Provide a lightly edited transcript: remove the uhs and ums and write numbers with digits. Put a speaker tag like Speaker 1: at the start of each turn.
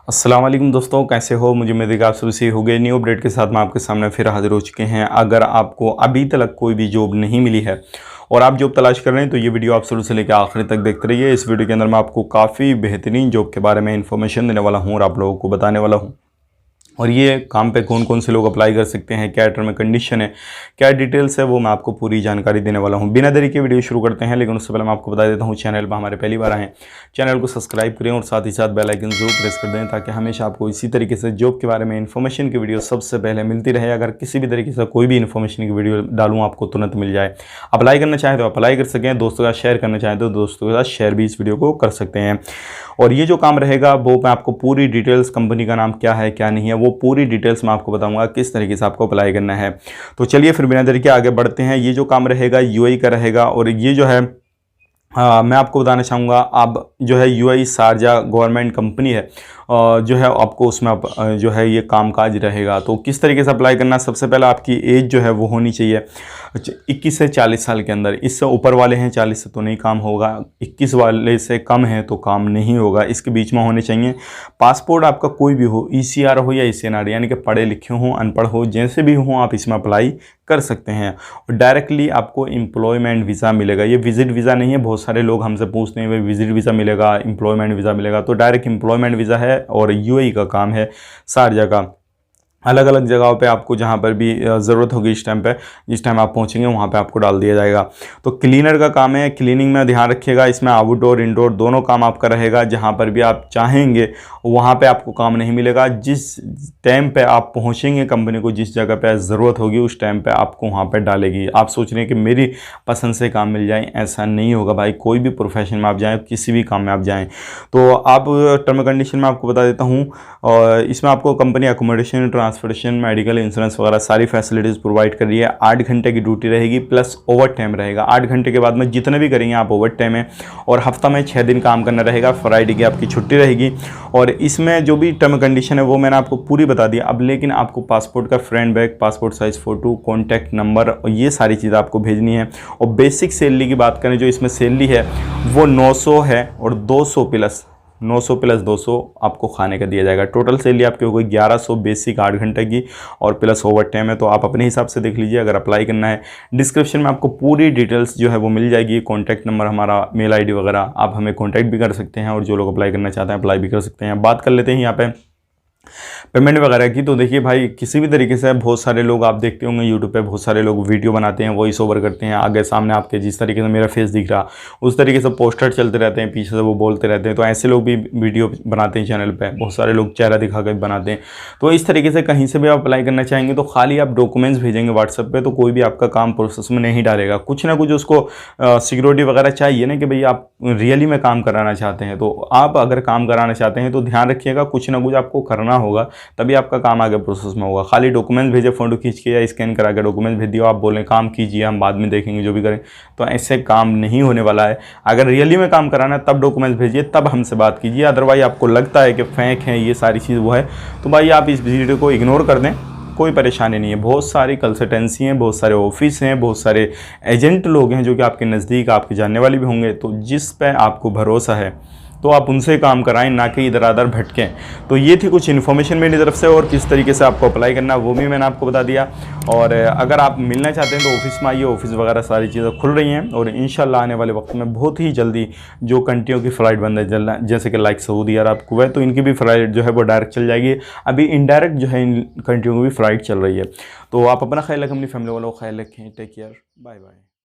Speaker 1: अस्सलाम वालेकुम दोस्तों, कैसे हो। मुझे उम्मीद है कि आप सभी सही हो गए। न्यू अपडेट के साथ मैं आपके सामने फिर हाजिर हो चुके हैं। अगर आपको अभी तक कोई भी जॉब नहीं मिली है और आप जॉब तलाश कर रहे हैं तो ये वीडियो आप शुरू से लेकर आखिर तक देखते रहिए। इस वीडियो के अंदर मैं आपको काफ़ी बेहतरीन जॉब के बारे में इंफॉर्मेशन देने वाला हूँ और आप लोगों को बताने वाला हूँ। और ये काम पे कौन कौन से लोग अप्लाई कर सकते हैं, क्या टर्म एंड कंडीशन है, क्या डिटेल्स है, वो मैं आपको पूरी जानकारी देने वाला हूँ। बिना देरी के वीडियो शुरू करते हैं, लेकिन उससे पहले मैं आपको बता देता हूँ, चैनल पर हमारे पहली बार आए हैं, चैनल को सब्सक्राइब करें और साथ ही साथ बेल आइकन जरूर प्रेस कर दें, ताकि हमेशा आपको इसी तरीके से जॉब के बारे में इन्फॉर्मेशन की वीडियो सबसे पहले मिलती रहे। अगर किसी भी तरीके से कोई भी इन्फॉर्मेशन की वीडियो डालूँ आपको तुरंत मिल जाए। अप्लाई करना चाहें तो अप्लाई कर सकें, दोस्तों के साथ शेयर करना चाहें तो दोस्तों के साथ शेयर भी इस वीडियो को कर सकते हैं। और ये जो काम रहेगा वो मैं आपको पूरी डिटेल्स, कंपनी का नाम क्या है क्या नहीं है, वो पूरी डिटेल्स मैं आपको बताऊंगा किस तरीके से आपको अप्लाई करना है। तो चलिए फिर बिना देरी के आगे बढ़ते हैं। ये जो काम रहेगा यूएई का रहेगा और ये जो है मैं आपको बताना चाहूँगा, अब जो है यूएई शारजा गवर्नमेंट कंपनी है, जो है आपको उसमें जो है ये कामकाज रहेगा। तो किस तरीके से अप्लाई करना है, सबसे पहले आपकी एज जो है वो होनी चाहिए 21 से 40 साल के अंदर। इससे ऊपर वाले हैं 40 से तो नहीं काम होगा, 21 वाले से कम है तो काम नहीं होगा, इसके बीच में होने चाहिए। पासपोर्ट आपका कोई भी हो, ईसीआर हो या ईसीएनआर, यानी कि पढ़े लिखे हों अनपढ़ हो, जैसे भी हों आप इसमें अप्लाई कर सकते हैं। और डायरेक्टली आपको एम्प्लॉयमेंट वीज़ा मिलेगा, ये विजिट वीज़ा नहीं है। बहुत सारे लोग हमसे पूछते हैं भाई विजिट वीज़ा मिलेगा, एम्प्लॉयमेंट वीज़ा मिलेगा, तो डायरेक्ट एम्प्लॉयमेंट वीज़ा है और यूएई का काम है, शारजा का। अलग अलग जगहों पे आपको जहाँ पर भी ज़रूरत होगी इस टाइम पे, जिस टाइम आप पहुँचेंगे वहाँ पे आपको डाल दिया जाएगा। तो क्लीनर का काम है, क्लीनिंग में ध्यान रखिएगा, इसमें आउटडोर इंडोर दोनों काम आपका रहेगा। जहाँ पर भी आप चाहेंगे वहाँ पे आपको काम नहीं मिलेगा। जिस टाइम पे आप पहुँचेंगे कंपनी को, जिस जगह पे ज़रूरत होगी उस टाइम पे आपको वहाँ पे डालेगी। आप सोच रहे हैं कि मेरी पसंद से काम मिल जाए, ऐसा नहीं होगा भाई। कोई भी प्रोफेशन में आप जाएँ, किसी भी काम में आप जाएँ, तो आप टर्म कंडीशन में आपको बता देता हूँ। और इसमें आपको company accommodation, transportation, medical insurance वगैरह सारी फैसिलिटीज़ प्रोवाइड कर रही है। 8 घंटे की ड्यूटी रहेगी प्लस ओवर टाइम रहेगा। 8 घंटे के बाद में जितने भी करेंगे आप ओवर टाइम है। और हफ्ता में 6 दिन काम करना रहेगा, फ्राइडे की आपकी छुट्टी रहेगी। और इसमें जो भी टर्म कंडीशन है वो मैंने आपको पूरी बता दी। अब लेकिन आपको पासपोर्ट का front back, passport size photo, contact number और ये सारी चीज़ें आपको भेजनी है। और बेसिक सैलरी की बात करें, जो इसमें सैलरी है वो 900 है और 200 प्लस 900 प्लस 200 आपको खाने का दिया जाएगा। टोटल सैलरी आपकी हो गई 1100 बेसिक 8 घंटे की और प्लस ओवर टाइम है। तो आप अपने हिसाब से देख लीजिए। अगर अप्लाई करना है, डिस्क्रिप्शन में आपको पूरी डिटेल्स जो है वो मिल जाएगी। कॉन्टैक्ट नंबर हमारा, मेल आईडी वगैरह, आप हमें कॉन्टैक्ट भी कर सकते हैं और जो लोग अप्लाई करना चाहते हैं अप्लाई भी कर सकते हैं। बात कर लेते हैं यहाँ पे पेमेंट वगैरह की। तो देखिए भाई, किसी भी तरीके से बहुत सारे लोग आप देखते होंगे यूट्यूब पे, बहुत सारे लोग वीडियो बनाते हैं, वॉइस ओवर करते हैं, आगे सामने आपके जिस तरीके से मेरा फेस दिख रहा उस तरीके से पोस्टर चलते रहते हैं, पीछे से वो बोलते रहते हैं। तो ऐसे लोग भी वीडियो बनाते हैं चैनल पे, बहुत सारे लोग चेहरा दिखा कर बनाते हैं। तो इस तरीके से कहीं से भी आप अप्लाई करना चाहेंगे तो खाली आप डॉक्यूमेंट्स भेजेंगे व्हाट्सएप पे, तो कोई भी आपका काम प्रोसेस में नहीं डालेगा। कुछ ना कुछ उसको सिक्योरिटी वगैरह चाहिए ना, कि भाई आप रियली में काम कराना चाहते हैं। तो आप अगर काम कराना चाहते हैं तो ध्यान रखिएगा, कुछ ना कुछ आपको करना होगा, तभी आपका काम आगे प्रोसेस में होगा। खाली डॉक्यूमेंट्स भेजे, फोटो खींच के या स्कैन करा के डॉक्यूमेंट्स भेज दिया, आप बोलें काम कीजिए, हम बाद में देखेंगे जो भी करें, तो ऐसे काम नहीं होने वाला है। अगर रियली में काम कराना है तब डॉक्यूमेंट्स भेजिए, तब हमसे बात कीजिए। अदरवाइज आपको लगता है कि फेक है ये सारी चीज़ वो है, तो भाई आप इस वीडियो को इग्नोर कर दें, कोई परेशानी नहीं है। बहुत सारी कंसल्टेंसी हैं, बहुत सारे ऑफिस हैं, बहुत सारे एजेंट लोग हैं जो कि आपके नज़दीक, आपके जानने वाले भी होंगे। तो जिस पे आपको भरोसा है तो आप उनसे काम कराएं, ना कि इधर उधर भटकें। तो ये थी कुछ इन्फॉर्मेशन मेरी तरफ से, और किस तरीके से आपको अप्लाई करना वो भी मैंने आपको बता दिया। और अगर आप मिलना चाहते हैं तो ऑफिस में आइए, ऑफिस वगैरह सारी चीज़ें खुल रही हैं। और इंशाल्लाह आने वाले वक्त में बहुत ही जल्दी जो कंट्रियों की फ़्लाइट बंद है, जैसे कि लाइक सऊदी अरब, कुवैत, तो इनकी भी फ़्लाइट जो है वो डायरेक्ट चल जाएगी। अभी इनडायरेक्ट जो है इन कंट्रियों की भी फ़्लाइट चल रही है। तो आप अपना ख्याल रखें, अपनी फैमिली वालों का ख्याल रखें। Take care, bye bye.